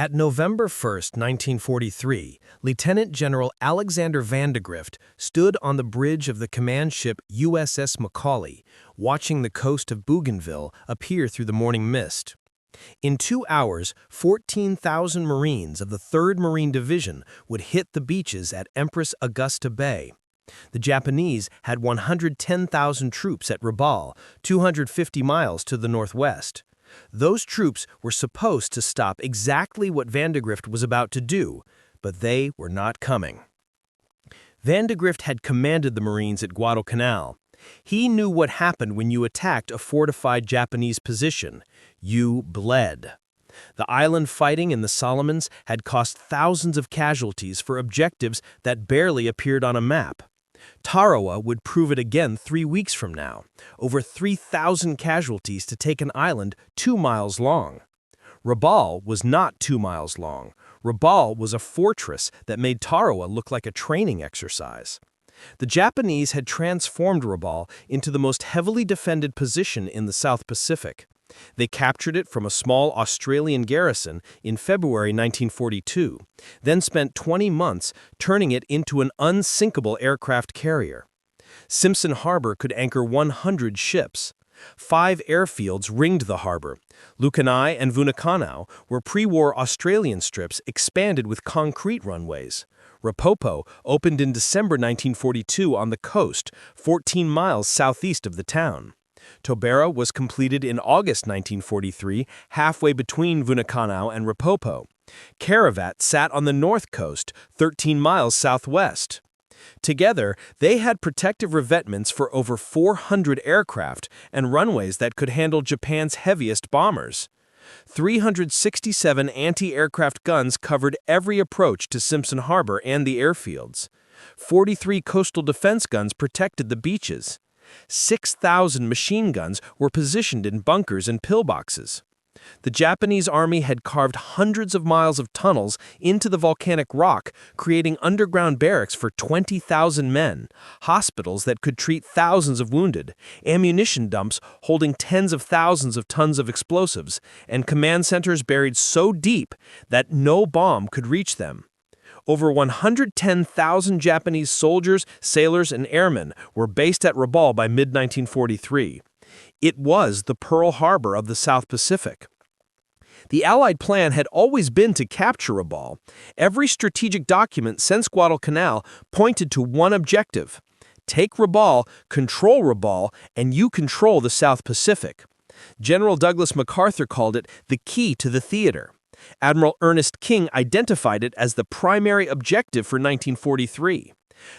At November 1, 1943, Lieutenant General Alexander Vandegrift stood on the bridge of the command ship USS Macaulay, watching the coast of Bougainville appear through the morning mist. In 2 hours, 14,000 Marines of the 3rd Marine Division would hit the beaches at Empress Augusta Bay. The Japanese had 110,000 troops at Rabaul, 250 miles to the northwest. Those troops were supposed to stop exactly what Vandegrift was about to do, but they were not coming. Vandegrift had commanded the Marines at Guadalcanal. He knew what happened when you attacked a fortified Japanese position. You bled. The island fighting in the Solomons had cost thousands of casualties for objectives that barely appeared on a map. Tarawa would prove it again 3 weeks from now, over 3,000 casualties to take an island 2 miles long. Rabaul was not 2 miles long. Rabaul was a fortress that made Tarawa look like a training exercise. The Japanese had transformed Rabaul into the most heavily defended position in the South Pacific. They captured it from a small Australian garrison in February 1942, then spent 20 months turning it into an unsinkable aircraft carrier. Simpson Harbor could anchor 100 ships. 5 airfields ringed the harbor. Lukanai and Vunakanau were pre-war Australian strips expanded with concrete runways. Rapopo opened in December 1942 on the coast, 14 miles southeast of the town. Tobera was completed in August 1943, halfway between Vunakanau and Rapopo. Karavat sat on the north coast, 13 miles southwest. Together, they had protective revetments for over 400 aircraft and runways that could handle Japan's heaviest bombers. 367 anti-aircraft guns covered every approach to Simpson Harbor and the airfields. 43 coastal defense guns protected the beaches. 6,000 machine guns were positioned in bunkers and pillboxes. The Japanese army had carved hundreds of miles of tunnels into the volcanic rock, creating underground barracks for 20,000 men, hospitals that could treat thousands of wounded, ammunition dumps holding tens of thousands of tons of explosives, and command centers buried so deep that no bomb could reach them. Over 110,000 Japanese soldiers, sailors, and airmen were based at Rabaul by mid-1943. It was the Pearl Harbor of the South Pacific. The Allied plan had always been to capture Rabaul. Every strategic document since Guadalcanal pointed to one objective: take Rabaul, and you control the South Pacific. General Douglas MacArthur called it the key to the theater. Admiral Ernest King identified it as the primary objective for 1943.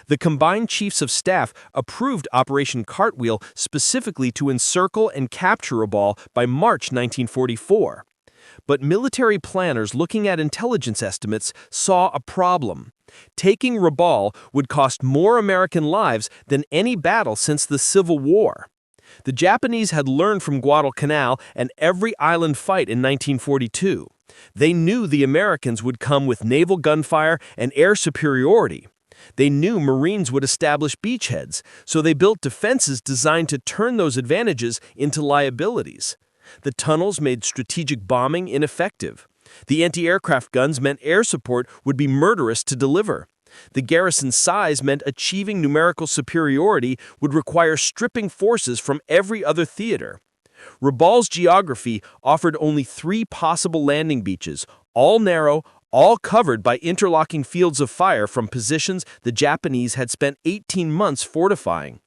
The combined chiefs of staff approved Operation Cartwheel specifically to encircle and capture Rabaul by March 1944. But military planners looking at intelligence estimates saw a problem. Taking Rabaul would cost more American lives than any battle since the Civil War. The Japanese had learned from Guadalcanal and every island fight in 1942. They knew the Americans would come with naval gunfire and air superiority. They knew Marines would establish beachheads, so they built defenses designed to turn those advantages into liabilities. The tunnels made strategic bombing ineffective. The anti-aircraft guns meant air support would be murderous to deliver. The garrison's size meant achieving numerical superiority would require stripping forces from every other theater. Rabaul's geography offered only 3 possible landing beaches, all narrow, all covered by interlocking fields of fire from positions the Japanese had spent 18 months fortifying.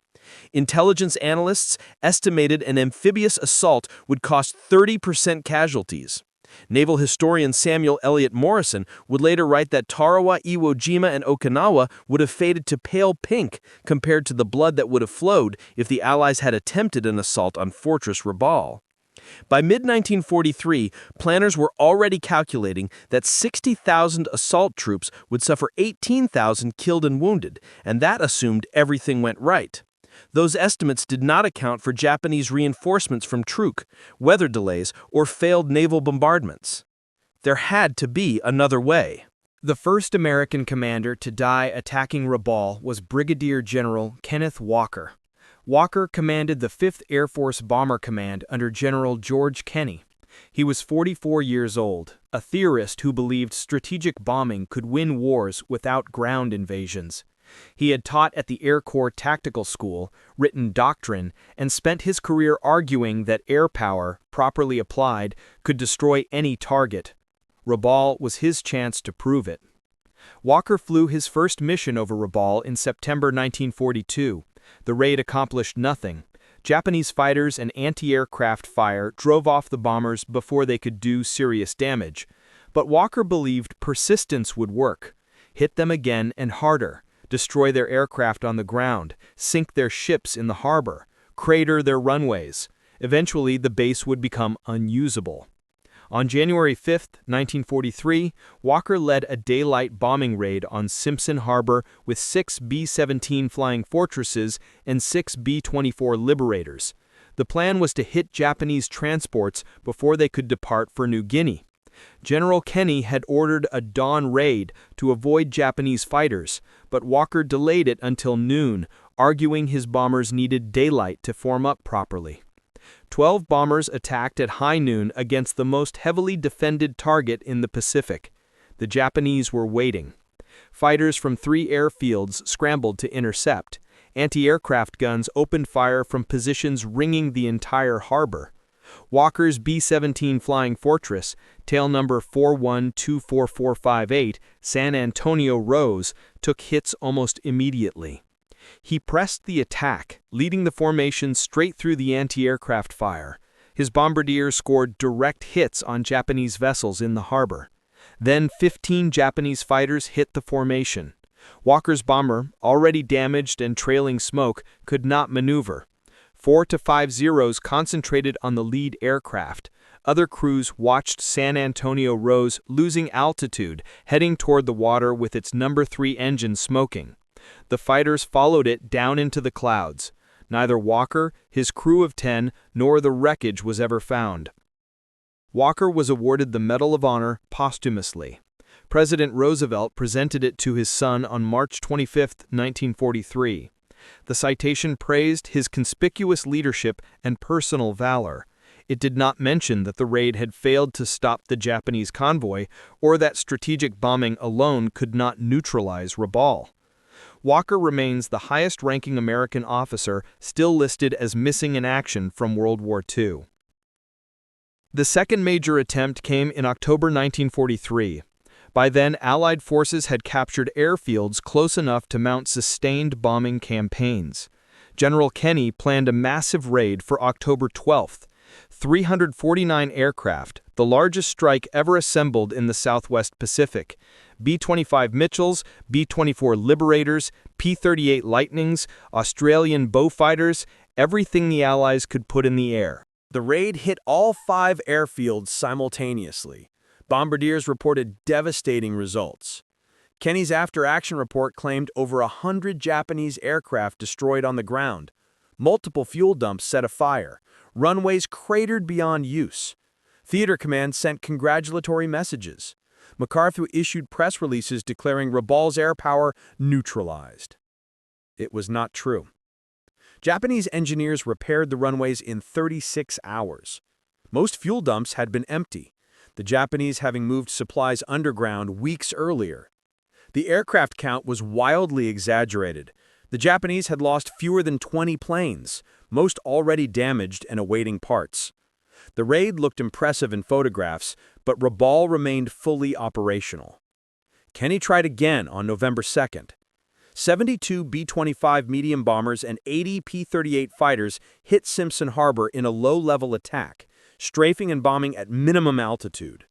Intelligence analysts estimated an amphibious assault would cost 30% casualties. Naval historian Samuel Eliot Morrison would later write that Tarawa, Iwo Jima, and Okinawa would have faded to pale pink compared to the blood that would have flowed if the Allies had attempted an assault on Fortress Rabaul. By mid-1943, planners were already calculating that 60,000 assault troops would suffer 18,000 killed and wounded, and that assumed everything went right. Those estimates did not account for Japanese reinforcements from Truk, weather delays, or failed naval bombardments. There had to be another way. The first American commander to die attacking Rabaul was Brigadier General Kenneth Walker. Walker commanded the 5th Air Force Bomber Command under General George Kenney. He was 44 years old, a theorist who believed strategic bombing could win wars without ground invasions. He had taught at the Air Corps Tactical School, written doctrine, and spent his career arguing that air power, properly applied, could destroy any target. Rabaul was his chance to prove it. Walker flew his first mission over Rabaul in September 1942. The raid accomplished nothing. Japanese fighters and anti-aircraft fire drove off the bombers before they could do serious damage. But Walker believed persistence would work. Hit them again and harder. Destroy their aircraft on the ground, sink their ships in the harbor, crater their runways. Eventually, the base would become unusable. On January 5, 1943, Walker led a daylight bombing raid on Simpson Harbor with 6 B-17 Flying Fortresses and 6 B-24 Liberators. The plan was to hit Japanese transports before they could depart for New Guinea. General Kenny had ordered a dawn raid to avoid Japanese fighters, but Walker delayed it until noon, arguing his bombers needed daylight to form up properly. 12 bombers attacked at high noon against the most heavily defended target in the Pacific. The Japanese were waiting. Fighters from 3 airfields scrambled to intercept. Anti-aircraft guns opened fire from positions ringing the entire harbor. Walker's B-17 Flying Fortress, tail number 4124458, San Antonio Rose, took hits almost immediately. He pressed the attack, leading the formation straight through the anti-aircraft fire. His bombardiers scored direct hits on Japanese vessels in the harbor. Then 15 Japanese fighters hit the formation. Walker's bomber, already damaged and trailing smoke, could not maneuver. 4 to 5 Zeros concentrated on the lead aircraft. Other crews watched San Antonio Rose losing altitude, heading toward the water with its number 3 engine smoking. The fighters followed it down into the clouds. Neither Walker, his crew of 10, nor the wreckage was ever found. Walker was awarded the Medal of Honor posthumously. President Roosevelt presented it to his son on March 25, 1943. The citation praised his conspicuous leadership and personal valor. It did not mention that the raid had failed to stop the Japanese convoy or that strategic bombing alone could not neutralize Rabaul. Walker remains the highest-ranking American officer still listed as missing in action from World War II. The second major attempt came in October 1943. By then, Allied forces had captured airfields close enough to mount sustained bombing campaigns. General Kenny planned a massive raid for October 12th. 349 aircraft, the largest strike ever assembled in the Southwest Pacific. B-25 Mitchells, B-24 Liberators, P-38 Lightnings, Australian Beaufighters, everything the Allies could put in the air. The raid hit all 5 airfields simultaneously. Bombardiers reported devastating results. Kenny's after-action report claimed over 100 Japanese aircraft destroyed on the ground. Multiple fuel dumps set afire. Runways cratered beyond use. Theater Command sent congratulatory messages. MacArthur issued press releases declaring Rabaul's air power neutralized. It was not true. Japanese engineers repaired the runways in 36 hours. Most fuel dumps had been empty, the Japanese having moved supplies underground weeks earlier. The aircraft count was wildly exaggerated. The Japanese had lost fewer than 20 planes, most already damaged and awaiting parts. The raid looked impressive in photographs, but Rabaul remained fully operational. Kenny tried again on November 2nd. 72 B-25 medium bombers and 80 P-38 fighters hit Simpson Harbor in a low-level attack, strafing and bombing at minimum altitude.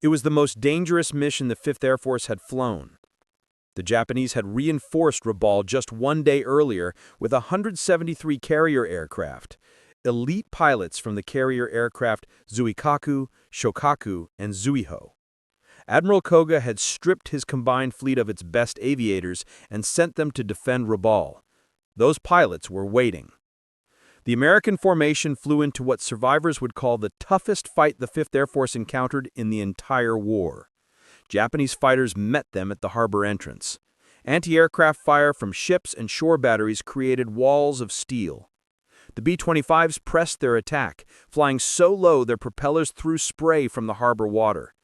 It was the most dangerous mission the 5th Air Force had flown. The Japanese had reinforced Rabaul just 1 day earlier with 173 carrier aircraft. Elite pilots from the carrier aircraft Zuikaku, Shokaku, and Zuiho. Admiral Koga had stripped his combined fleet of its best aviators and sent them to defend Rabaul. Those pilots were waiting. The American formation flew into what survivors would call the toughest fight the 5th Air Force encountered in the entire war. Japanese fighters met them at the harbor entrance. Anti-aircraft fire from ships and shore batteries created walls of steel. The B-25s pressed their attack, flying so low their propellers threw spray from the harbor water.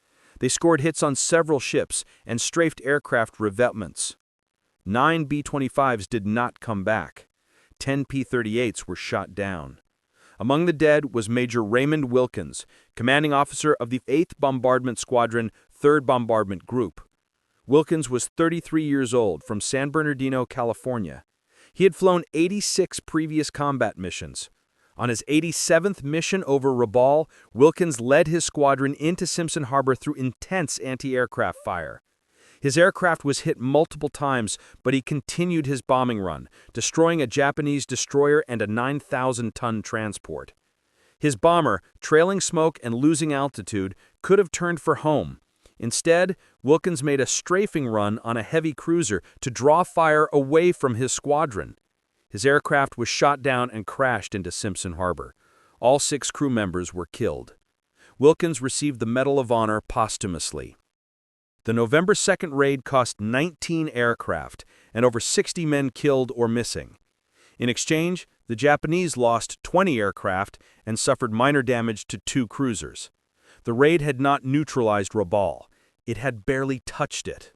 They scored hits on several ships and strafed aircraft revetments. 9 B-25s did not come back. 10 P-38s were shot down. Among the dead was Major Raymond Wilkins, commanding officer of the 8th Bombardment Squadron, 3rd Bombardment Group. Wilkins was 33 years old, from San Bernardino, California. He had flown 86 previous combat missions. On his 87th mission over Rabaul, Wilkins led his squadron into Simpson Harbor through intense anti-aircraft fire. His aircraft was hit multiple times, but he continued his bombing run, destroying a Japanese destroyer and a 9,000-ton transport. His bomber, trailing smoke and losing altitude, could have turned for home. Instead, Wilkins made a strafing run on a heavy cruiser to draw fire away from his squadron. His aircraft was shot down and crashed into Simpson Harbor. All 6 crew members were killed. Wilkins received the Medal of Honor posthumously. The November 2nd raid cost 19 aircraft and over 60 men killed or missing. In exchange, the Japanese lost 20 aircraft and suffered minor damage to 2 cruisers. The raid had not neutralized Rabaul. It had barely touched it.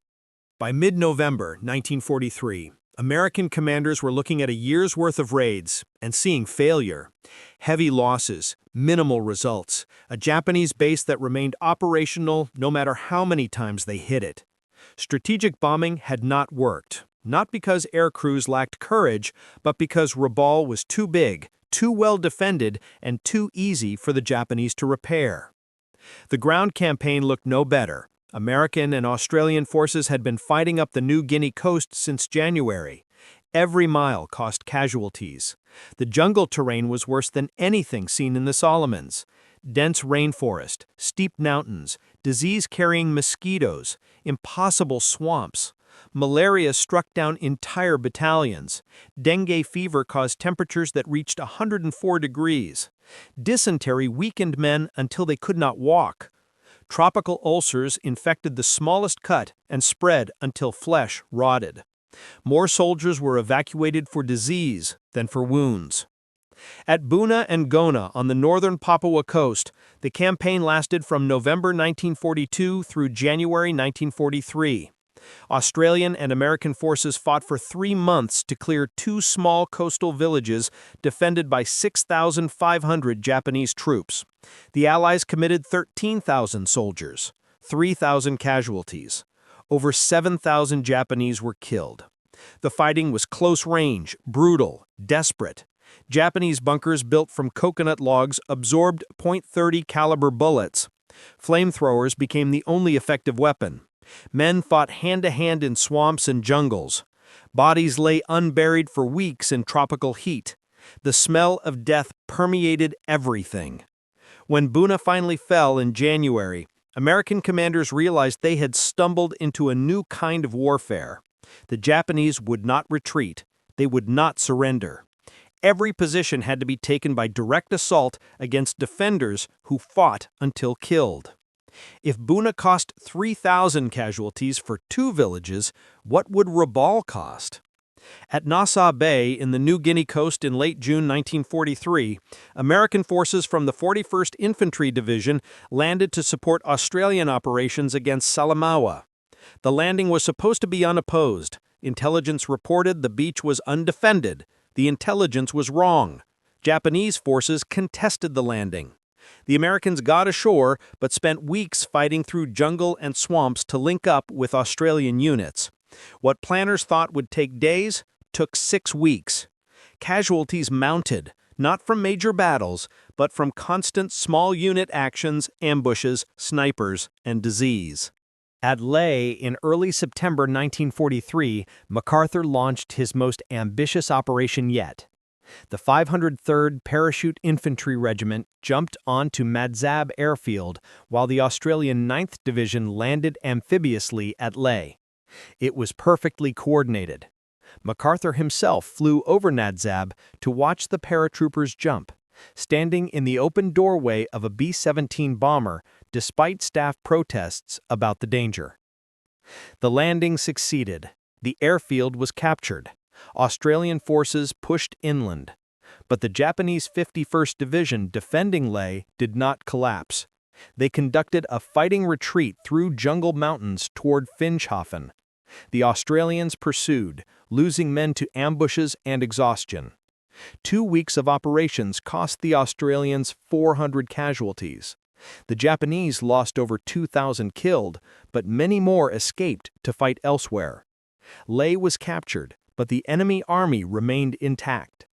By mid-November 1943, American commanders were looking at a year's worth of raids and seeing failure. Heavy losses, minimal results, a Japanese base that remained operational no matter how many times they hit it. Strategic bombing had not worked, not because air crews lacked courage, but because Rabaul was too big, too well defended, and too easy for the Japanese to repair. The ground campaign looked no better. American and Australian forces had been fighting up the New Guinea coast since January. Every mile cost casualties. The jungle terrain was worse than anything seen in the Solomons. Dense rainforest, steep mountains, disease-carrying mosquitoes, impossible swamps. Malaria struck down entire battalions. Dengue fever caused temperatures that reached 104 degrees. Dysentery weakened men until they could not walk. Tropical ulcers infected the smallest cut and spread until flesh rotted. More soldiers were evacuated for disease than for wounds. At Buna and Gona on the northern Papua coast, the campaign lasted from November 1942 through January 1943. Australian and American forces fought for 3 months to clear 2 small coastal villages defended by 6,500 Japanese troops. The Allies committed 13,000 soldiers, 3,000 casualties. Over 7,000 Japanese were killed. The fighting was close range, brutal, desperate. Japanese bunkers built from coconut logs absorbed .30 caliber bullets. Flamethrowers became the only effective weapon. Men fought hand-to-hand in swamps and jungles. Bodies lay unburied for weeks in tropical heat. The smell of death permeated everything. When Buna finally fell in January, American commanders realized they had stumbled into a new kind of warfare. The Japanese would not retreat. They would not surrender. Every position had to be taken by direct assault against defenders who fought until killed. If Buna cost 3,000 casualties for 2 villages, what would Rabaul cost? At Nassau Bay in the New Guinea coast in late June 1943, American forces from the 41st Infantry Division landed to support Australian operations against Salamaua. The landing was supposed to be unopposed. Intelligence reported the beach was undefended. The intelligence was wrong. Japanese forces contested the landing. The Americans got ashore but spent weeks fighting through jungle and swamps to link up with Australian units. What planners thought would take days took 6 weeks. Casualties mounted, not from major battles, but from constant small unit actions, ambushes, snipers, and disease. At Lae in early September 1943, MacArthur launched his most ambitious operation yet. The 503rd Parachute Infantry Regiment jumped onto Madzab Airfield while the Australian 9th Division landed amphibiously at Lae. It was perfectly coordinated. MacArthur himself flew over Nadzab to watch the paratroopers jump, standing in the open doorway of a B-17 bomber despite staff protests about the danger. The landing succeeded. The airfield was captured. Australian forces pushed inland. But the Japanese 51st Division defending Leh did not collapse. They conducted a fighting retreat through jungle mountains toward Finschhafen. The Australians pursued, losing men to ambushes and exhaustion. 2 weeks of operations cost the Australians 400 casualties. The Japanese lost over 2,000 killed, but many more escaped to fight elsewhere. Leh was captured, but the enemy army remained intact.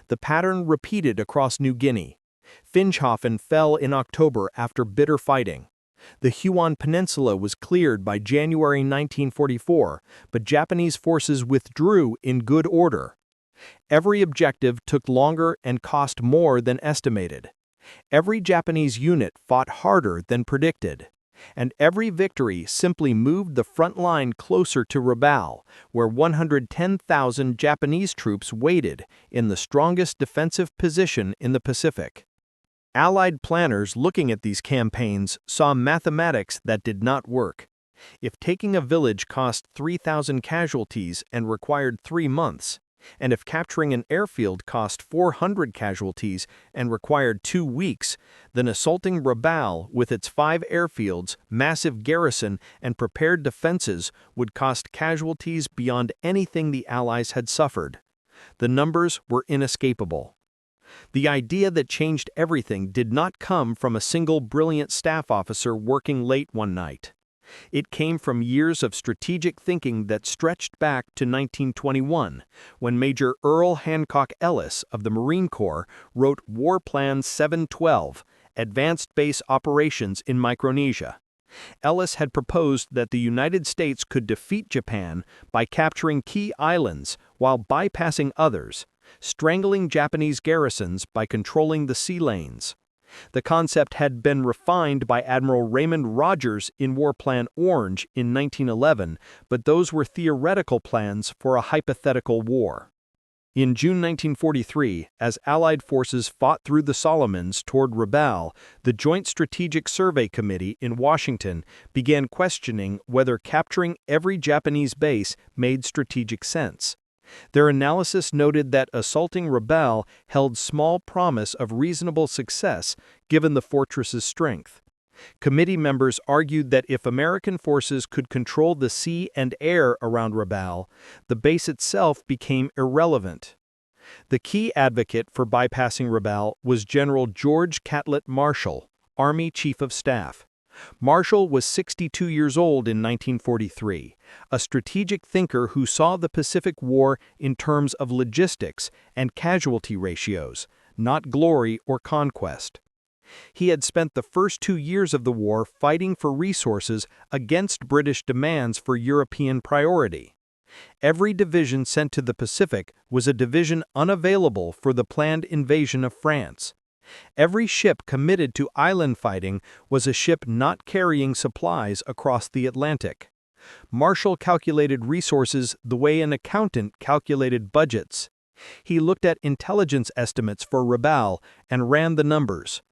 The pattern repeated across New Guinea. Finschhafen fell in October after bitter fighting. The Huon Peninsula was cleared by January 1944, but Japanese forces withdrew in good order. Every objective took longer and cost more than estimated. Every Japanese unit fought harder than predicted. And every victory simply moved the front line closer to Rabaul, where 110,000 Japanese troops waited in the strongest defensive position in the Pacific. Allied planners looking at these campaigns saw mathematics that did not work. If taking a village cost 3,000 casualties and required 3 months, and if capturing an airfield cost 400 casualties and required 2 weeks, then assaulting Rabaul with its 5 airfields, massive garrison, and prepared defenses would cost casualties beyond anything the Allies had suffered. The numbers were inescapable. The idea that changed everything did not come from a single brilliant staff officer working late one night. It came from years of strategic thinking that stretched back to 1921, when Major Earl Hancock Ellis of the Marine Corps wrote War Plan 712, Advanced Base Operations in Micronesia. Ellis had proposed that the United States could defeat Japan by capturing key islands while bypassing others, strangling Japanese garrisons by controlling the sea lanes. The concept had been refined by Admiral Raymond Rogers in War Plan Orange in 1911, but those were theoretical plans for a hypothetical war. In June 1943, as Allied forces fought through the Solomons toward Rabaul, the Joint Strategic Survey Committee in Washington began questioning whether capturing every Japanese base made strategic sense. Their analysis noted that assaulting Rabaul held small promise of reasonable success given the fortress's strength. Committee members argued that if American forces could control the sea and air around Rabaul, the base itself became irrelevant. The key advocate for bypassing Rabaul was General George Catlett Marshall, Army Chief of Staff. Marshall was 62 years old in 1943, a strategic thinker who saw the Pacific War in terms of logistics and casualty ratios, not glory or conquest. He had spent the first 2 years of the war fighting for resources against British demands for European priority. Every division sent to the Pacific was a division unavailable for the planned invasion of France. Every ship committed to island fighting was a ship not carrying supplies across the Atlantic. Marshall calculated resources the way an accountant calculated budgets. He looked at intelligence estimates for Rabaul and ran the numbers.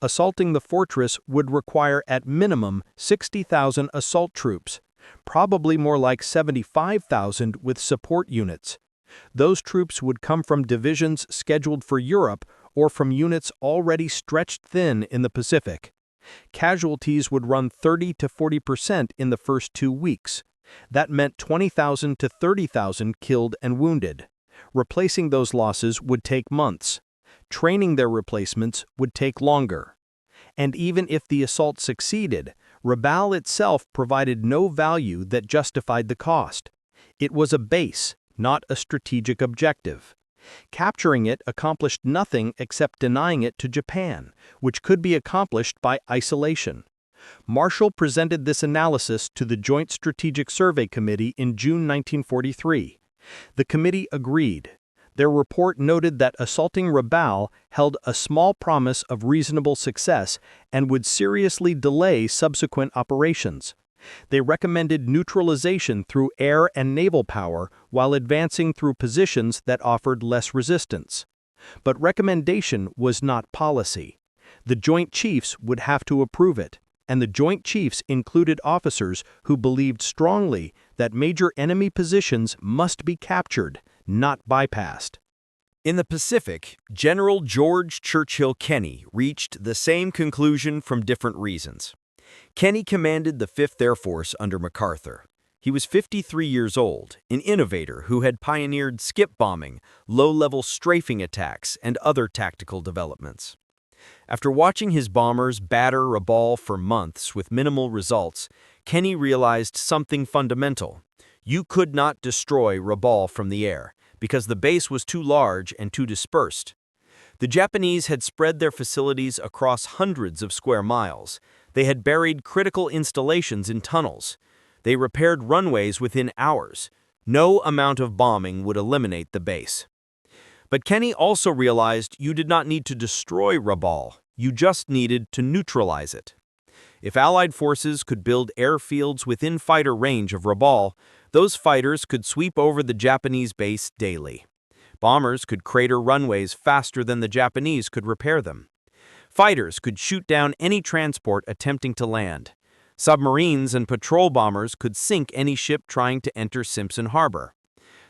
Assaulting the fortress would require at minimum 60,000 assault troops, probably more like 75,000 with support units. Those troops would come from divisions scheduled for Europe or from units already stretched thin in the Pacific. Casualties would run 30 to 40% in the first 2 weeks. That meant 20,000 to 30,000 killed and wounded. Replacing those losses would take months. Training their replacements would take longer. And even if the assault succeeded, Rabaul itself provided no value that justified the cost. It was a base, not a strategic objective. Capturing it accomplished nothing except denying it to Japan, which could be accomplished by isolation. Marshall presented this analysis to the Joint Strategic Survey Committee in June 1943. The committee agreed. Their report noted that assaulting Rabaul held a small promise of reasonable success and would seriously delay subsequent operations. They recommended neutralization through air and naval power while advancing through positions that offered less resistance. But recommendation was not policy. The Joint Chiefs would have to approve it, and the Joint Chiefs included officers who believed strongly that major enemy positions must be captured, not bypassed. In the Pacific, General George Churchill Kenny reached the same conclusion from different reasons. Kenny commanded the 5th Air Force under MacArthur. He was 53 years old, an innovator who had pioneered skip bombing, low-level strafing attacks, and other tactical developments. After watching his bombers batter Rabaul for months with minimal results, Kenny realized something fundamental. You could not destroy Rabaul from the air, because the base was too large and too dispersed. The Japanese had spread their facilities across hundreds of square miles. They had buried critical installations in tunnels. They repaired runways within hours. No amount of bombing would eliminate the base. But Kenny also realized you did not need to destroy Rabaul. You just needed to neutralize it. If Allied forces could build airfields within fighter range of Rabaul, those fighters could sweep over the Japanese base daily. Bombers could crater runways faster than the Japanese could repair them. Fighters could shoot down any transport attempting to land. Submarines and patrol bombers could sink any ship trying to enter Simpson Harbor.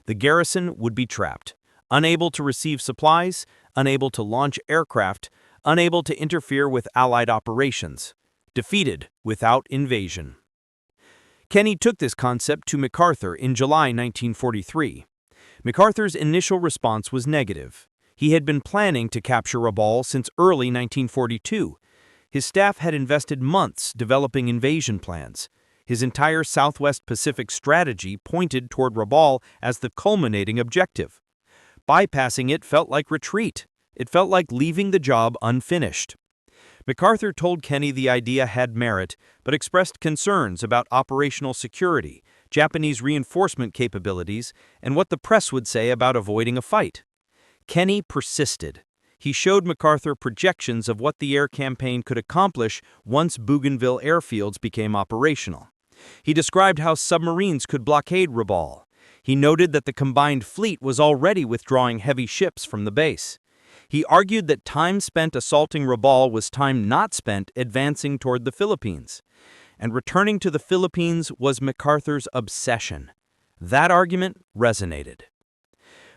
The garrison would be trapped, unable to receive supplies, unable to launch aircraft, unable to interfere with Allied operations. Defeated without invasion. Kenny took this concept to MacArthur in July 1943. MacArthur's initial response was negative. He had been planning to capture Rabaul since early 1942. His staff had invested months developing invasion plans. His entire Southwest Pacific strategy pointed toward Rabaul as the culminating objective. Bypassing it felt like retreat. It felt like leaving the job unfinished. MacArthur told Kenny the idea had merit, but expressed concerns about operational security, Japanese reinforcement capabilities, and what the press would say about avoiding a fight. Kenny persisted. He showed MacArthur projections of what the air campaign could accomplish once Bougainville airfields became operational. He described how submarines could blockade Rabaul. He noted that the combined fleet was already withdrawing heavy ships from the base. He argued that time spent assaulting Rabaul was time not spent advancing toward the Philippines. And returning to the Philippines was MacArthur's obsession. That argument resonated.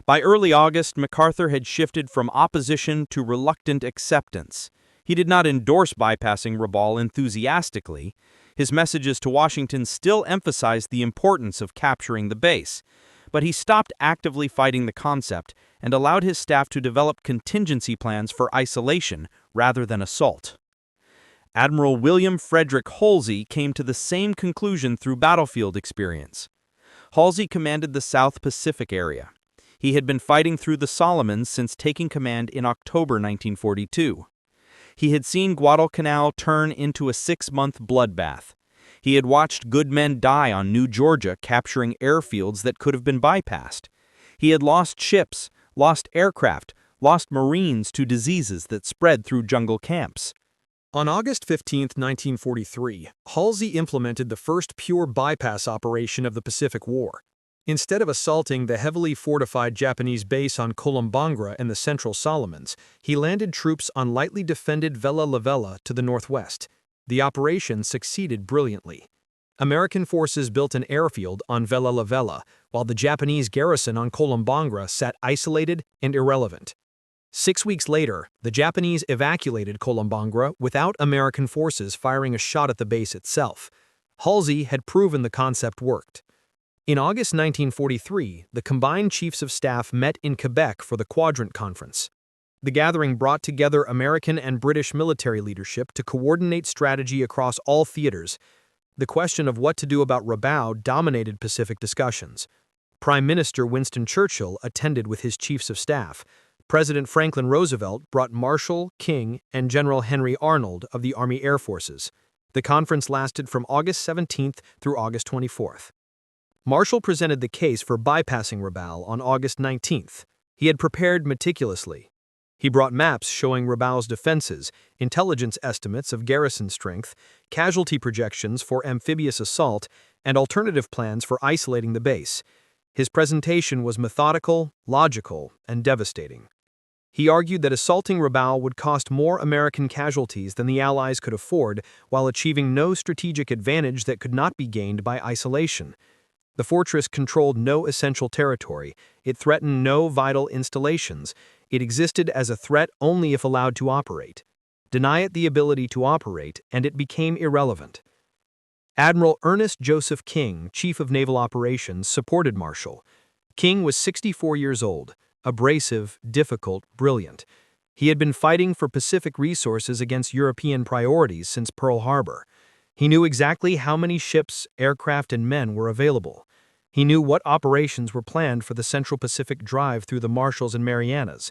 By early August, MacArthur had shifted from opposition to reluctant acceptance. He did not endorse bypassing Rabaul enthusiastically. His messages to Washington still emphasized the importance of capturing the base. But he stopped actively fighting the concept and allowed his staff to develop contingency plans for isolation rather than assault. Admiral William Frederick Halsey came to the same conclusion through battlefield experience. Halsey commanded the South Pacific area. He had been fighting through the Solomons since taking command in October 1942. He had seen Guadalcanal turn into a 6-month bloodbath. He had watched good men die on New Georgia capturing airfields that could have been bypassed. He had lost ships, lost aircraft, lost Marines to diseases that spread through jungle camps. On August 15, 1943, Halsey implemented the first pure bypass operation of the Pacific War. Instead of assaulting the heavily fortified Japanese base on Columbangre and the Central Solomons, he landed troops on lightly defended Vella La Vella to the northwest. The operation succeeded brilliantly. American forces built an airfield on Vella La Vella, while the Japanese garrison on Columbangre sat isolated and irrelevant. 6 weeks later, the Japanese evacuated Columbangre without American forces firing a shot at the base itself. Halsey had proven the concept worked. In August 1943, the combined chiefs of staff met in Quebec for the Quadrant Conference. The gathering brought together American and British military leadership to coordinate strategy across all theaters. The question of what to do about Rabaul dominated Pacific discussions. Prime Minister Winston Churchill attended with his chiefs of staff. President Franklin Roosevelt brought Marshal, King, and General Henry Arnold of the Army Air Forces. The conference lasted from August 17th through August 24th. Marshall presented the case for bypassing Rabaul on August 19th. He had prepared meticulously. He brought maps showing Rabaul's defenses, intelligence estimates of garrison strength, casualty projections for amphibious assault, and alternative plans for isolating the base. His presentation was methodical, logical, and devastating. He argued that assaulting Rabaul would cost more American casualties than the Allies could afford while achieving no strategic advantage that could not be gained by isolation. The fortress controlled no essential territory, it threatened no vital installations, it existed as a threat only if allowed to operate. Deny it the ability to operate, and it became irrelevant. Admiral Ernest Joseph King, Chief of Naval Operations, supported Marshall. King was 64 years old, abrasive, difficult, brilliant. He had been fighting for Pacific resources against European priorities since Pearl Harbor. He knew exactly how many ships, aircraft, and men were available. He knew what operations were planned for the Central Pacific Drive through the Marshalls and Marianas.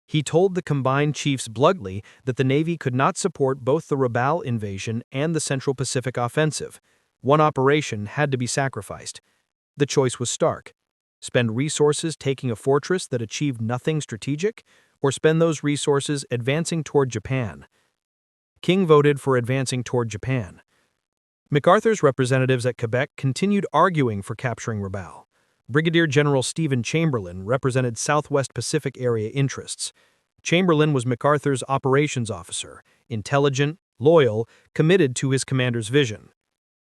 He told the combined chiefs bluntly that the Navy could not support both the Rabaul invasion and the Central Pacific offensive. One operation had to be sacrificed. The choice was stark. Spend resources taking a fortress that achieved nothing strategic, or spend those resources advancing toward Japan. King voted for advancing toward Japan. MacArthur's representatives at Quebec continued arguing for capturing Rabaul. Brigadier General Stephen Chamberlain represented Southwest Pacific area interests. Chamberlain was MacArthur's operations officer, intelligent, loyal, committed to his commander's vision.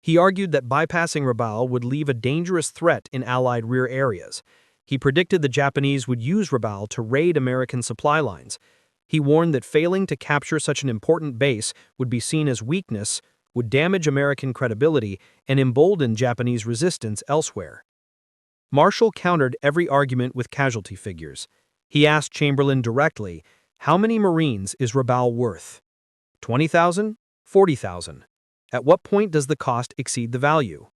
He argued that bypassing Rabaul would leave a dangerous threat in Allied rear areas. He predicted the Japanese would use Rabaul to raid American supply lines. He warned that failing to capture such an important base would be seen as weakness, would damage American credibility, and embolden Japanese resistance elsewhere. Marshall countered every argument with casualty figures. He asked Chamberlain directly, "How many Marines is Rabaul worth? 20,000? 40,000? At what point does the cost exceed the value?"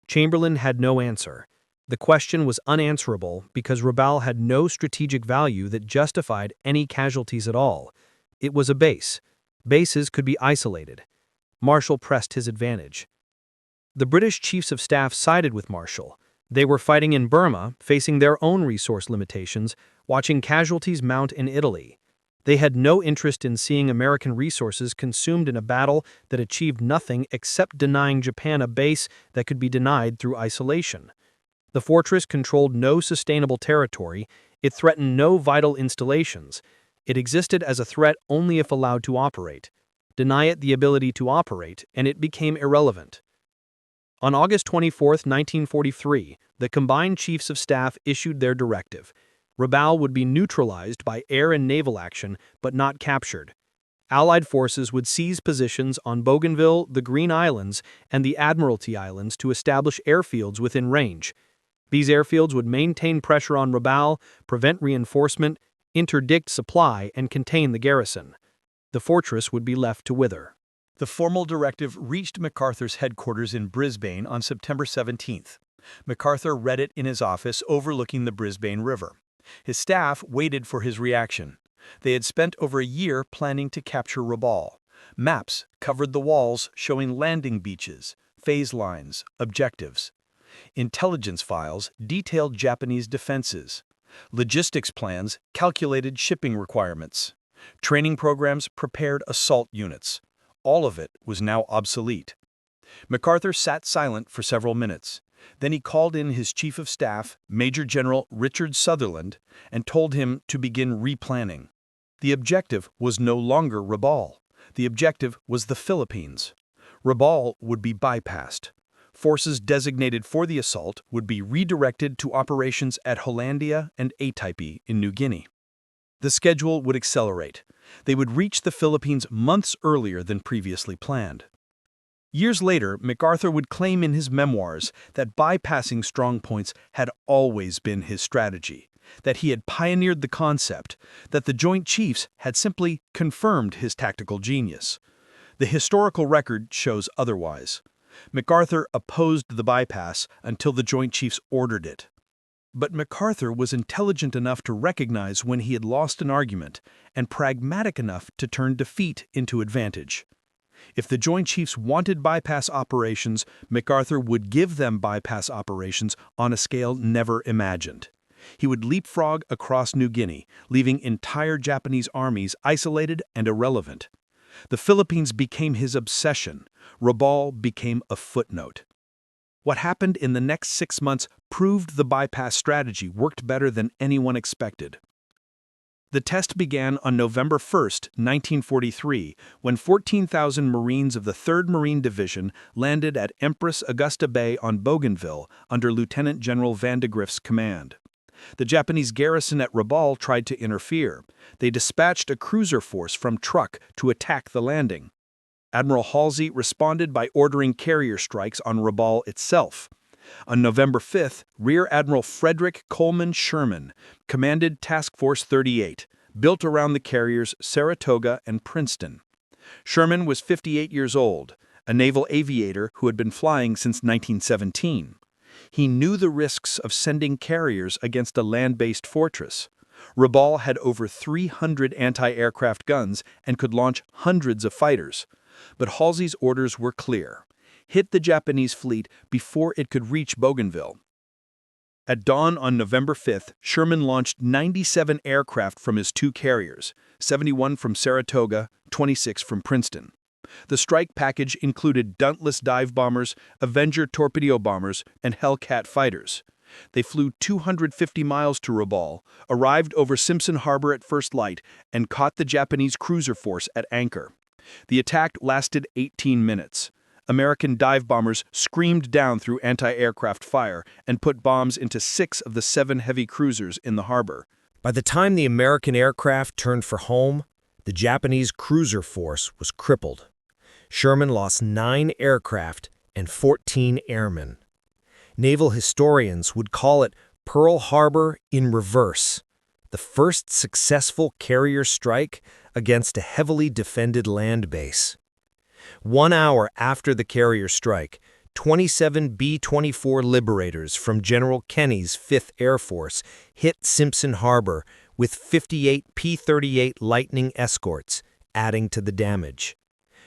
Chamberlain had no answer. The question was unanswerable because Rabaul had no strategic value that justified any casualties at all. It was a base. Bases could be isolated. Marshall pressed his advantage. The British chiefs of staff sided with Marshall. They were fighting in Burma, facing their own resource limitations, watching casualties mount in Italy. They had no interest in seeing American resources consumed in a battle that achieved nothing except denying Japan a base that could be denied through isolation. The fortress controlled no sustainable territory, it threatened no vital installations, it existed as a threat only if allowed to operate. Deny it the ability to operate, and it became irrelevant. On August 24, 1943, the combined chiefs of staff issued their directive. Rabaul would be neutralized by air and naval action, but not captured. Allied forces would seize positions on Bougainville, the Green Islands, and the Admiralty Islands to establish airfields within range. These airfields would maintain pressure on Rabaul, prevent reinforcement, interdict supply, and contain the garrison. The fortress would be left to wither. The formal directive reached MacArthur's headquarters in Brisbane on September 17th. MacArthur read it in his office overlooking the Brisbane River. His staff waited for his reaction. They had spent over a year planning to capture Rabaul. Maps covered the walls showing landing beaches, phase lines, objectives. Intelligence files detailed Japanese defenses. Logistics plans calculated shipping requirements. Training programs prepared assault units. All of it was now obsolete. MacArthur sat silent for several minutes. Then he called in his chief of staff, Major General Richard Sutherland, and told him to begin replanning. The objective was no longer Rabaul. The objective was the Philippines. Rabaul would be bypassed. Forces designated for the assault would be redirected to operations at Hollandia and Atypi in New Guinea. The schedule would accelerate. They would reach the Philippines months earlier than previously planned. Years later, MacArthur would claim in his memoirs that bypassing strongpoints had always been his strategy, that he had pioneered the concept, that the Joint Chiefs had simply confirmed his tactical genius. The historical record shows otherwise. MacArthur opposed the bypass until the Joint Chiefs ordered it. But MacArthur was intelligent enough to recognize when he had lost an argument and pragmatic enough to turn defeat into advantage. If the Joint Chiefs wanted bypass operations, MacArthur would give them bypass operations on a scale never imagined. He would leapfrog across New Guinea, leaving entire Japanese armies isolated and irrelevant. The Philippines became his obsession. Rabaul became a footnote. What happened in the next 6 months proved the bypass strategy worked better than anyone expected. The test began on November 1, 1943, when 14,000 Marines of the 3rd Marine Division landed at Empress Augusta Bay on Bougainville under Lieutenant General Vandegrift's command. The Japanese garrison at Rabaul tried to interfere. They dispatched a cruiser force from Truk to attack the landing. Admiral Halsey responded by ordering carrier strikes on Rabaul itself. On November 5th, Rear Admiral Frederick Coleman Sherman commanded Task Force 38, built around the carriers Saratoga and Princeton. Sherman was 58 years old, a naval aviator who had been flying since 1917. He knew the risks of sending carriers against a land-based fortress. Rabaul had over 300 anti-aircraft guns and could launch hundreds of fighters. But Halsey's orders were clear: hit the Japanese fleet before it could reach Bougainville. At dawn on November 5th, Sherman launched 97 aircraft from his 2 carriers, 71 from Saratoga, 26 from Princeton. The strike package included Dauntless dive bombers, Avenger torpedo bombers, and Hellcat fighters. They flew 250 miles to Rabaul, arrived over Simpson Harbor at first light, and caught the Japanese cruiser force at anchor. The attack lasted 18 minutes. American dive bombers screamed down through anti-aircraft fire and put bombs into 6 of the 7 heavy cruisers in the harbor. By the time the American aircraft turned for home, the Japanese cruiser force was crippled. Sherman lost 9 aircraft and 14 airmen. Naval historians would call it Pearl Harbor in reverse, the first successful carrier strike against a heavily defended land base. 1 hour after the carrier strike, 27 B-24 Liberators from General Kenny's 5th Air Force hit Simpson Harbor with 58 P-38 Lightning escorts, adding to the damage.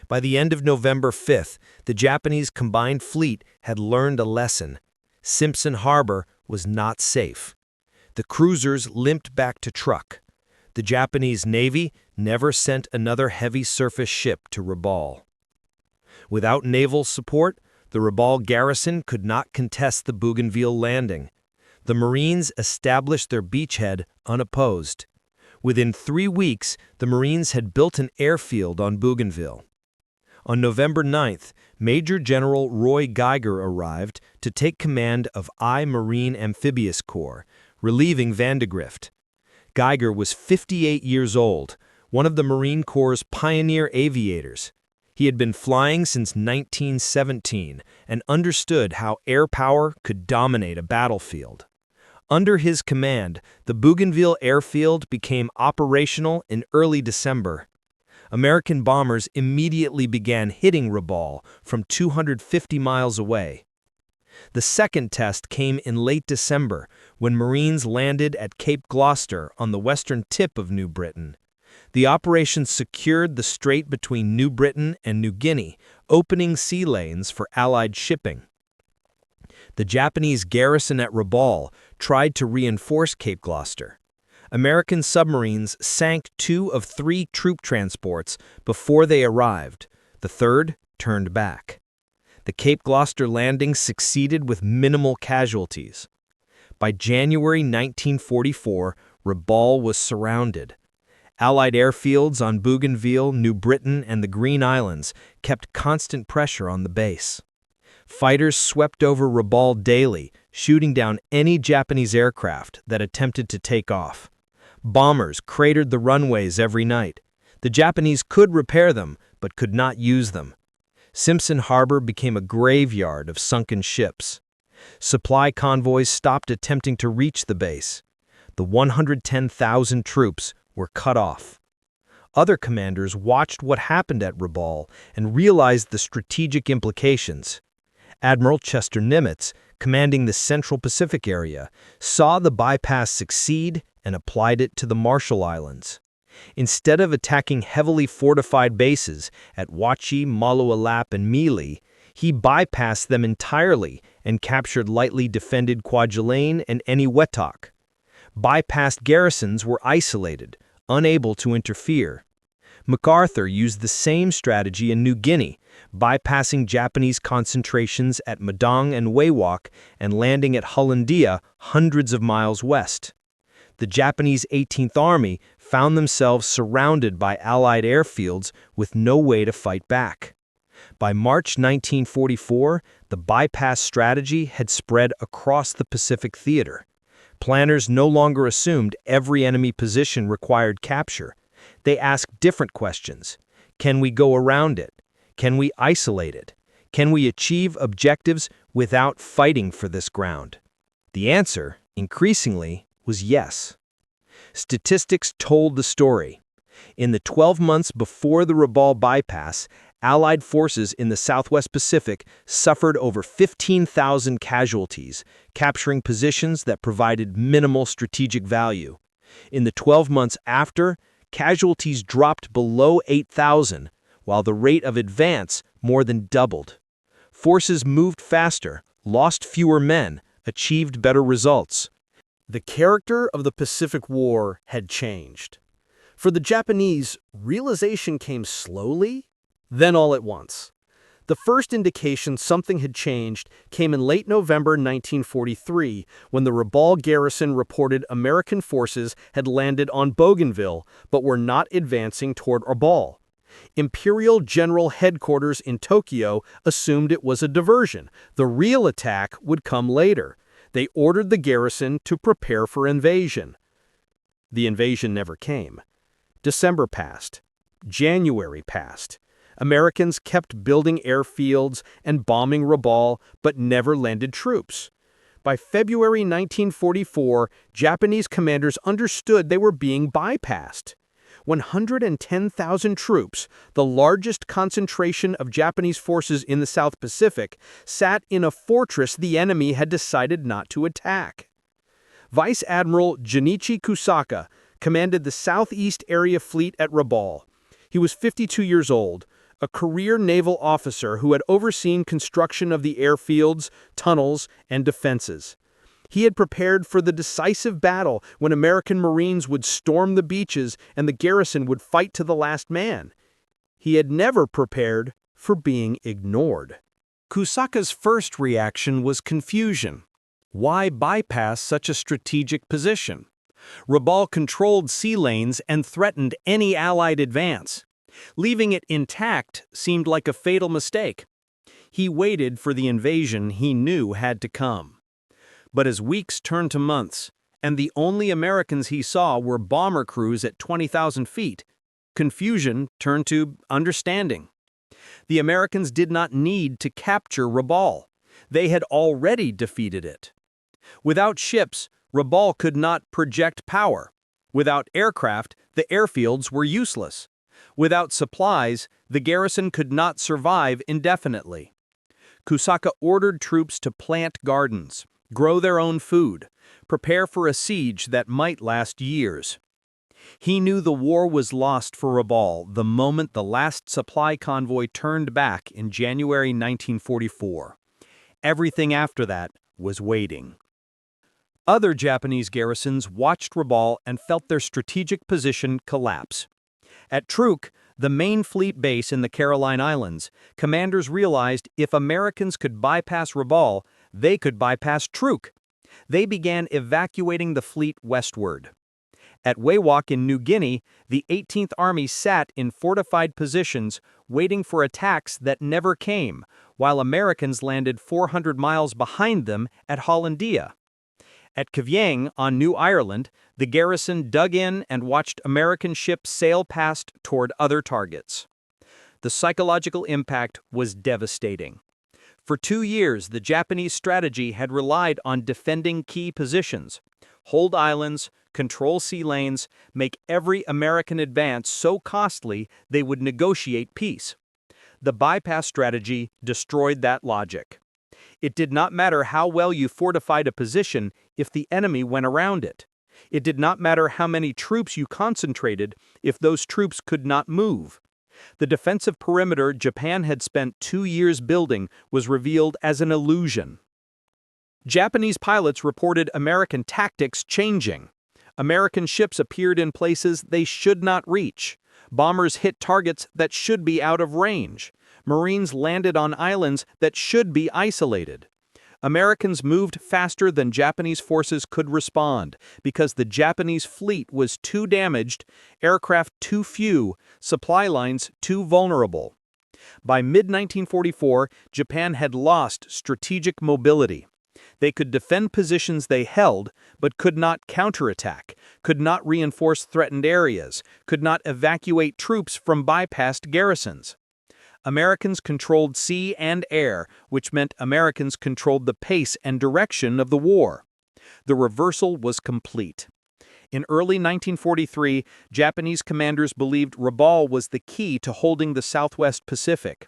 By the end of November 5th, the Japanese combined fleet had learned a lesson. Simpson Harbor was not safe. The cruisers limped back to Truk. The Japanese Navy never sent another heavy surface ship to Rabaul. Without naval support, the Rabaul garrison could not contest the Bougainville landing. The Marines established their beachhead unopposed. Within 3 weeks, the Marines had built an airfield on Bougainville. On November 9th, Major General Roy Geiger arrived to take command of I Marine Amphibious Corps, relieving Vandegrift. Geiger was 58 years old, one of the Marine Corps' pioneer aviators. He had been flying since 1917 and understood how air power could dominate a battlefield. Under his command, the Bougainville airfield became operational in early December. American bombers immediately began hitting Rabaul from 250 miles away. The second test came in late December when Marines landed at Cape Gloucester on the western tip of New Britain. The operation secured the strait between New Britain and New Guinea, opening sea lanes for Allied shipping. The Japanese garrison at Rabaul tried to reinforce Cape Gloucester. American submarines sank 2 of 3 troop transports before they arrived. The third turned back. The Cape Gloucester landing succeeded with minimal casualties. By January 1944, Rabaul was surrounded. Allied airfields on Bougainville, New Britain, and the Green Islands kept constant pressure on the base. Fighters swept over Rabaul daily, shooting down any Japanese aircraft that attempted to take off. Bombers cratered the runways every night. The Japanese could repair them, but could not use them. Simpson Harbor became a graveyard of sunken ships. Supply convoys stopped attempting to reach the base. The 110,000 troops were cut off. Other commanders watched what happened at Rabaul and realized the strategic implications. Admiral Chester Nimitz, commanding the Central Pacific area, saw the bypass succeed and applied it to the Marshall Islands. Instead of attacking heavily fortified bases at Wachi, Malualap, and Mealy, he bypassed them entirely and captured lightly defended Kwajalein and Eniwetok. Bypassed garrisons were isolated, unable to interfere. MacArthur used the same strategy in New Guinea, bypassing Japanese concentrations at Madang and Wewak and landing at Hollandia hundreds of miles west. the Japanese 18th Army found themselves surrounded by Allied airfields with no way to fight back. By March 1944, the bypass strategy had spread across the Pacific theater. Planners no longer assumed every enemy position required capture. They asked different questions. Can we go around it? Can we isolate it? Can we achieve objectives without fighting for this ground? The answer, increasingly, was yes. Statistics told the story. In the 12 months before the Rabaul bypass, Allied forces in the Southwest Pacific suffered over 15,000 casualties, capturing positions that provided minimal strategic value. In the 12 months after, casualties dropped below 8,000, while the rate of advance more than doubled. Forces moved faster, lost fewer men, achieved better results. The character of the Pacific War had changed. For the Japanese, realization came slowly, then all at once. The first indication something had changed came in late November 1943, when the Rabaul garrison reported American forces had landed on Bougainville but were not advancing toward Rabaul. Imperial General Headquarters in Tokyo assumed it was a diversion. The real attack would come later. They ordered the garrison to prepare for invasion. The invasion never came. December passed. January passed. Americans kept building airfields and bombing Rabaul, but never landed troops. By February 1944, Japanese commanders understood they were being bypassed. 110,000 troops, the largest concentration of Japanese forces in the South Pacific, sat in a fortress the enemy had decided not to attack. Vice Admiral Junichi Kusaka commanded the Southeast Area Fleet at Rabaul. He was 52 years old, a career naval officer who had overseen construction of the airfields, tunnels, and defenses. He had prepared for the decisive battle when American Marines would storm the beaches and the garrison would fight to the last man. He had never prepared for being ignored. Kusaka's first reaction was confusion. Why bypass such a strategic position? Rabaul controlled sea lanes and threatened any Allied advance. Leaving it intact seemed like a fatal mistake. He waited for the invasion he knew had to come. But as weeks turned to months, and the only Americans he saw were bomber crews at 20,000 feet, confusion turned to understanding. The Americans did not need to capture Rabaul. They had already defeated it. Without ships, Rabaul could not project power. Without aircraft, the airfields were useless. Without supplies, the garrison could not survive indefinitely. Kusaka ordered troops to plant gardens, grow their own food, prepare for a siege that might last years. He knew the war was lost for Rabaul the moment the last supply convoy turned back in January 1944. Everything after that was waiting. Other Japanese garrisons watched Rabaul and felt their strategic position collapse. At Truk, the main fleet base in the Caroline Islands, commanders realized if Americans could bypass Rabaul, they could bypass Truk. They began evacuating the fleet westward. At Wewak in New Guinea, the 18th Army sat in fortified positions, waiting for attacks that never came, while Americans landed 400 miles behind them at Hollandia. At Kvyeng on New Ireland, the garrison dug in and watched American ships sail past toward other targets. The psychological impact was devastating. For 2 years, the Japanese strategy had relied on defending key positions, hold islands, control sea lanes, make every American advance so costly they would negotiate peace. The bypass strategy destroyed that logic. It did not matter how well you fortified a position if the enemy went around it. It did not matter how many troops you concentrated if those troops could not move. The defensive perimeter Japan had spent 2 years building was revealed as an illusion. Japanese pilots reported American tactics changing. American ships appeared in places they should not reach. Bombers hit targets that should be out of range. Marines landed on islands that should be isolated. Americans moved faster than Japanese forces could respond because the Japanese fleet was too damaged, aircraft too few, supply lines too vulnerable. By mid-1944, Japan had lost strategic mobility. They could defend positions they held, but could not counterattack, could not reinforce threatened areas, could not evacuate troops from bypassed garrisons. Americans controlled sea and air, which meant Americans controlled the pace and direction of the war. The reversal was complete. In early 1943, Japanese commanders believed Rabaul was the key to holding the Southwest Pacific.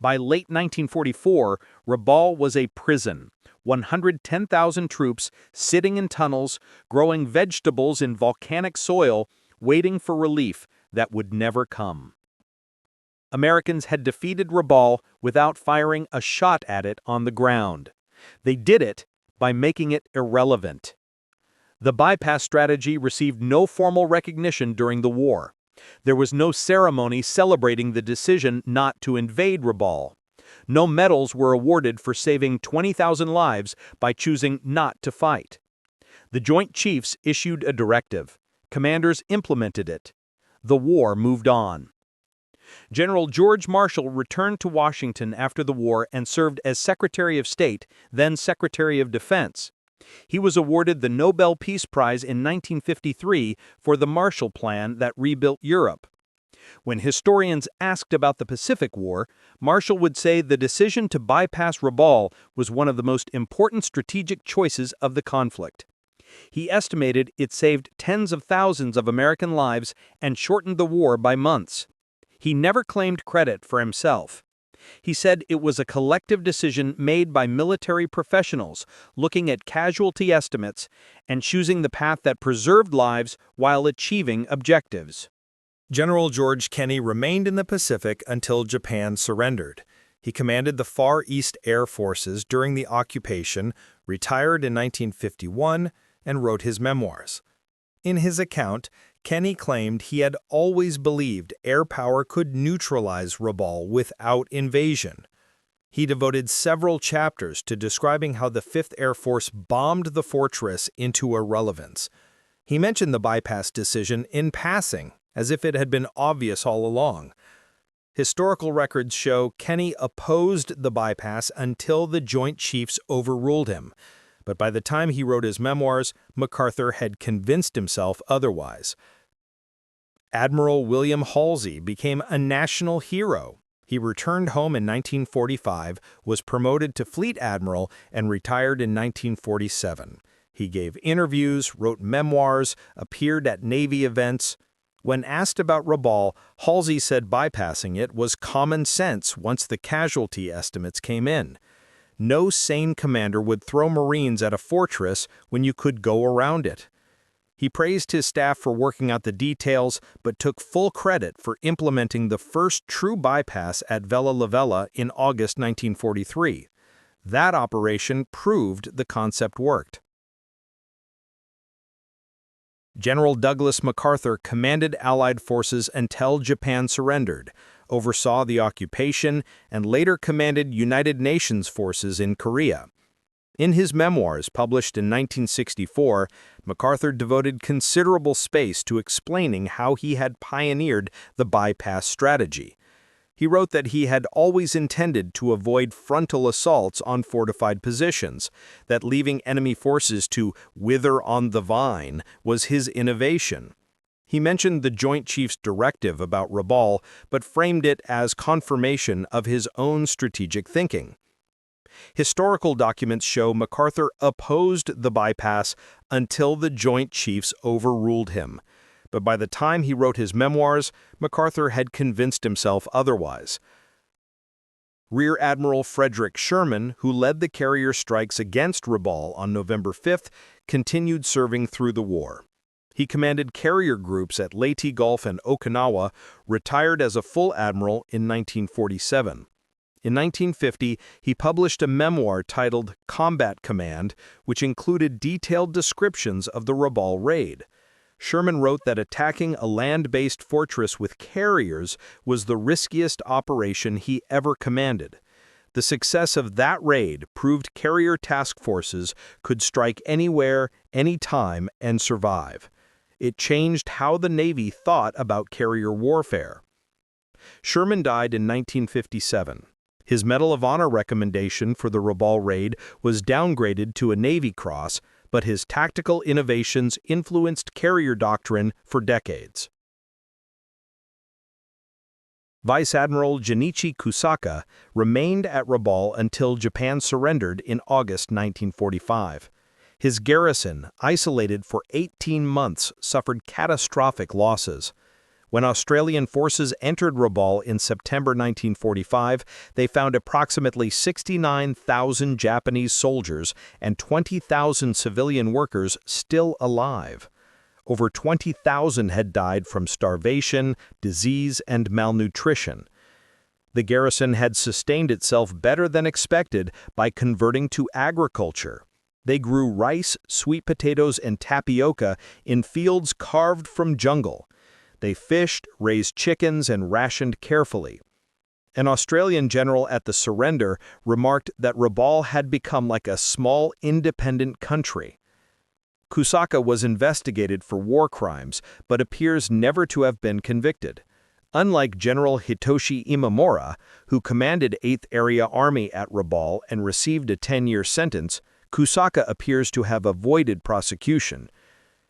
By late 1944, Rabaul was a prison. 110,000 troops sitting in tunnels, growing vegetables in volcanic soil, waiting for relief that would never come. Americans had defeated Rabaul without firing a shot at it on the ground. They did it by making it irrelevant. The bypass strategy received no formal recognition during the war. There was no ceremony celebrating the decision not to invade Rabaul. No medals were awarded for saving 20,000 lives by choosing not to fight. The Joint Chiefs issued a directive. Commanders implemented it. The war moved on. General George Marshall returned to Washington after the war and served as Secretary of State, then Secretary of Defense. He was awarded the Nobel Peace Prize in 1953 for the Marshall Plan that rebuilt Europe. When historians asked about the Pacific War, Marshall would say the decision to bypass Rabaul was one of the most important strategic choices of the conflict. He estimated it saved tens of thousands of American lives and shortened the war by months. He never claimed credit for himself. He said it was a collective decision made by military professionals looking at casualty estimates and choosing the path that preserved lives while achieving objectives. General George Kenney remained in the Pacific until Japan surrendered. He commanded the Far East Air Forces during the occupation, retired in 1951, and wrote his memoirs. In his account, Kenney claimed he had always believed air power could neutralize Rabaul without invasion. He devoted several chapters to describing how the 5th Air Force bombed the fortress into irrelevance. He mentioned the bypass decision in passing, as if it had been obvious all along. Historical records show Kenney opposed the bypass until the Joint Chiefs overruled him. But by the time he wrote his memoirs, MacArthur had convinced himself otherwise. Admiral William Halsey became a national hero. He returned home in 1945, was promoted to Fleet Admiral, and retired in 1947. He gave interviews, wrote memoirs, appeared at Navy events. When asked about Rabaul, Halsey said bypassing it was common sense once the casualty estimates came in. No sane commander would throw Marines at a fortress when you could go around it. He praised his staff for working out the details, but took full credit for implementing the first true bypass at Vella Lavella in August 1943. That operation proved the concept worked. General Douglas MacArthur commanded Allied forces until Japan surrendered, oversaw the occupation, and later commanded United Nations forces in Korea. In his memoirs, published in 1964, MacArthur devoted considerable space to explaining how he had pioneered the bypass strategy. He wrote that he had always intended to avoid frontal assaults on fortified positions, that leaving enemy forces to wither on the vine was his innovation. He mentioned the Joint Chiefs' directive about Rabaul, but framed it as confirmation of his own strategic thinking. Historical documents show MacArthur opposed the bypass until the Joint Chiefs overruled him. But by the time he wrote his memoirs, MacArthur had convinced himself otherwise. Rear Admiral Frederick Sherman, who led the carrier strikes against Rabaul on November 5th, continued serving through the war. He commanded carrier groups at Leyte Gulf and Okinawa, retired as a full admiral in 1947. In 1950, he published a memoir titled Combat Command, which included detailed descriptions of the Rabaul raid. Sherman wrote that attacking a land-based fortress with carriers was the riskiest operation he ever commanded. The The success of that raid proved carrier task forces could strike anywhere, anytime, and survive. It changed how the Navy thought about carrier warfare. Sherman died in 1957. His Medal of Honor recommendation for the Rabaul raid was downgraded to a Navy Cross, but his tactical innovations influenced carrier doctrine for decades. Vice Admiral Junichi Kusaka remained at Rabaul until Japan surrendered in August 1945. His garrison, isolated for 18 months, suffered catastrophic losses. When Australian forces entered Rabaul in September 1945, they found approximately 69,000 Japanese soldiers and 20,000 civilian workers still alive. Over 20,000 had died from starvation, disease, and malnutrition. The garrison had sustained itself better than expected by converting to agriculture. They grew rice, sweet potatoes, and tapioca in fields carved from jungle. They fished, raised chickens, and rationed carefully. An Australian general at the surrender remarked that Rabaul had become like a small, independent country. Kusaka was investigated for war crimes, but appears never to have been convicted. Unlike General Hitoshi Imamura, who commanded 8th Area Army at Rabaul and received a 10-year sentence, Kusaka appears to have avoided prosecution.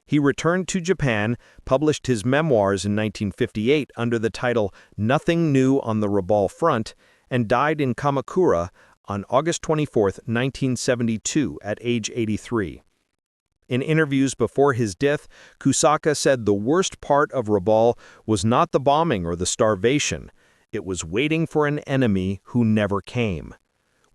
He returned to Japan, published his memoirs in 1958 under the title Nothing New on the Rabaul Front, and died in Kamakura on August 24, 1972, at age 83. In interviews before his death, Kusaka said the worst part of Rabaul was not the bombing or the starvation. It was waiting for an enemy who never came.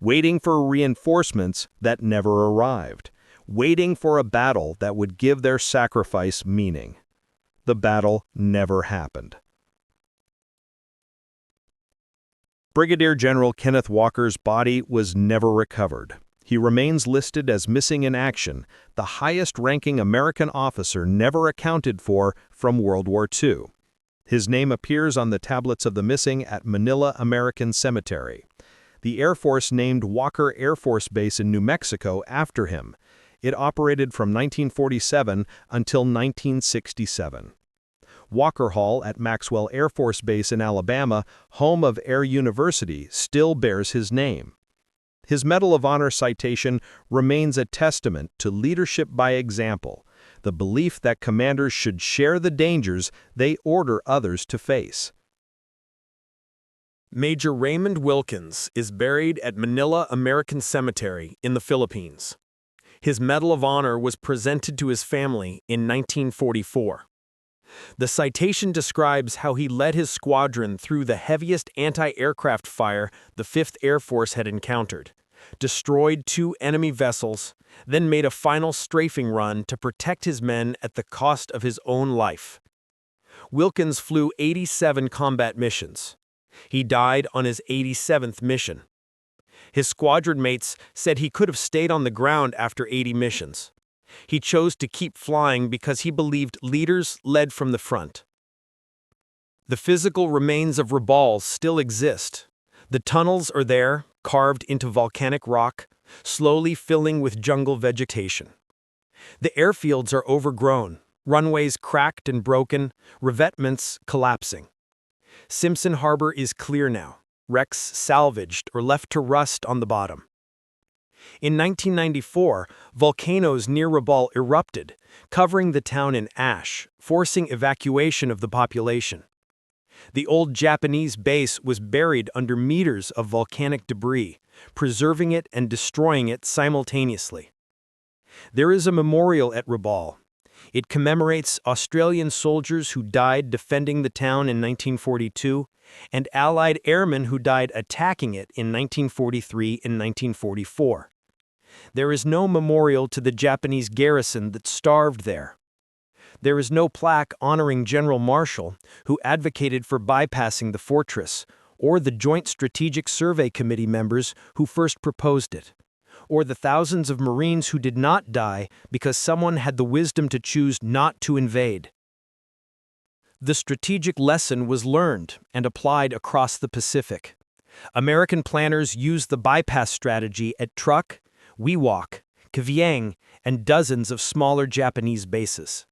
Waiting for reinforcements that never arrived. Waiting for a battle that would give their sacrifice meaning. The battle never happened. Brigadier General Kenneth Walker's body was never recovered. He remains listed as missing in action, the highest-ranking American officer never accounted for from World War II. His name appears on the tablets of the missing at Manila American Cemetery. The Air Force named Walker Air Force Base in New Mexico after him. It operated from 1947 until 1967. Walker Hall at Maxwell Air Force Base in Alabama, home of Air University, still bears his name. His Medal of Honor citation remains a testament to leadership by example, the belief that commanders should share the dangers they order others to face. Major Raymond Wilkins is buried at Manila American Cemetery in the Philippines. His Medal of Honor was presented to his family in 1944. The citation describes how he led his squadron through the heaviest anti-aircraft fire the 5th Air Force had encountered, destroyed 2 enemy vessels, then made a final strafing run to protect his men at the cost of his own life. Wilkins flew 87 combat missions. He died on his 87th mission. His squadron mates said he could have stayed on the ground after 80 missions. He chose to keep flying because he believed leaders led from the front. The physical remains of Rabaul still exist. The tunnels are there, carved into volcanic rock, slowly filling with jungle vegetation. The airfields are overgrown, runways cracked and broken, revetments collapsing. Simpson Harbor is clear now, wrecks salvaged or left to rust on the bottom. In 1994, volcanoes near Rabaul erupted, covering the town in ash, forcing evacuation of the population. The old Japanese base was buried under meters of volcanic debris, preserving it and destroying it simultaneously. There is a memorial at Rabaul. It commemorates Australian soldiers who died defending the town in 1942 and Allied airmen who died attacking it in 1943 and 1944. There is no memorial to the Japanese garrison that starved there. There is no plaque honoring General Marshall, who advocated for bypassing the fortress, or the Joint Strategic Survey Committee members who first proposed it, or the thousands of Marines who did not die because someone had the wisdom to choose not to invade. The strategic lesson was learned and applied across the Pacific. American planners used the bypass strategy at Truk, Wewak, Kavieng, and dozens of smaller Japanese bases.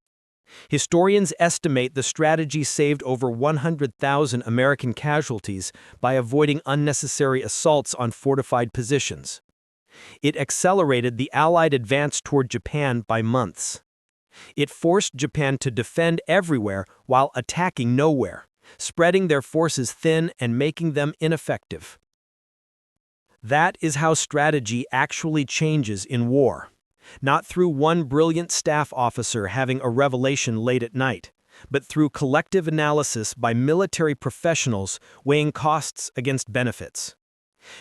Historians estimate the strategy saved over 100,000 American casualties by avoiding unnecessary assaults on fortified positions. It accelerated the Allied advance toward Japan by months. It forced Japan to defend everywhere while attacking nowhere, spreading their forces thin and making them ineffective. That is how strategy actually changes in war. Not through one brilliant staff officer having a revelation late at night, but through collective analysis by military professionals weighing costs against benefits.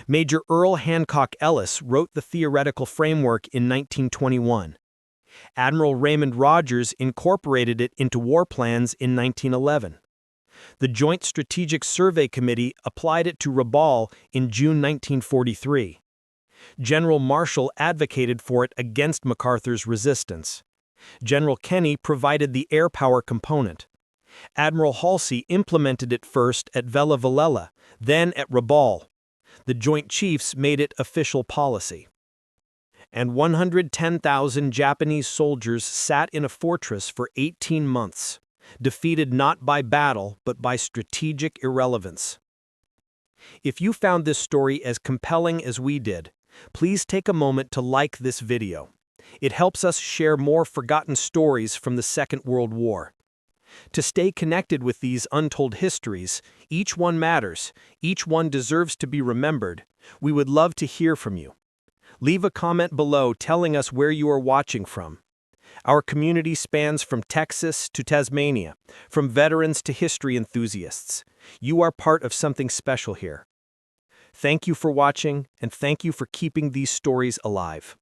Major Earl Hancock Ellis wrote the theoretical framework in 1921. Admiral Raymond Rogers incorporated it into war plans in 1911. The Joint Strategic Survey Committee applied it to Rabaul in June 1943. General Marshall advocated for it against MacArthur's resistance. General Kenny provided the air power component. Admiral Halsey implemented it first at Vella Valella, then at Rabaul. The Joint Chiefs made it official policy. And 110,000 Japanese soldiers sat in a fortress for 18 months, defeated not by battle but by strategic irrelevance. If you found this story as compelling as we did, please take a moment to like this video. It helps us share more forgotten stories from the Second World War. To stay connected with these untold histories, each one matters, each one deserves to be remembered. We would love to hear from you. Leave a comment below telling us where you are watching from. Our community spans from Texas to Tasmania, from veterans to history enthusiasts. You are part of something special here. Thank you for watching, and thank you for keeping these stories alive.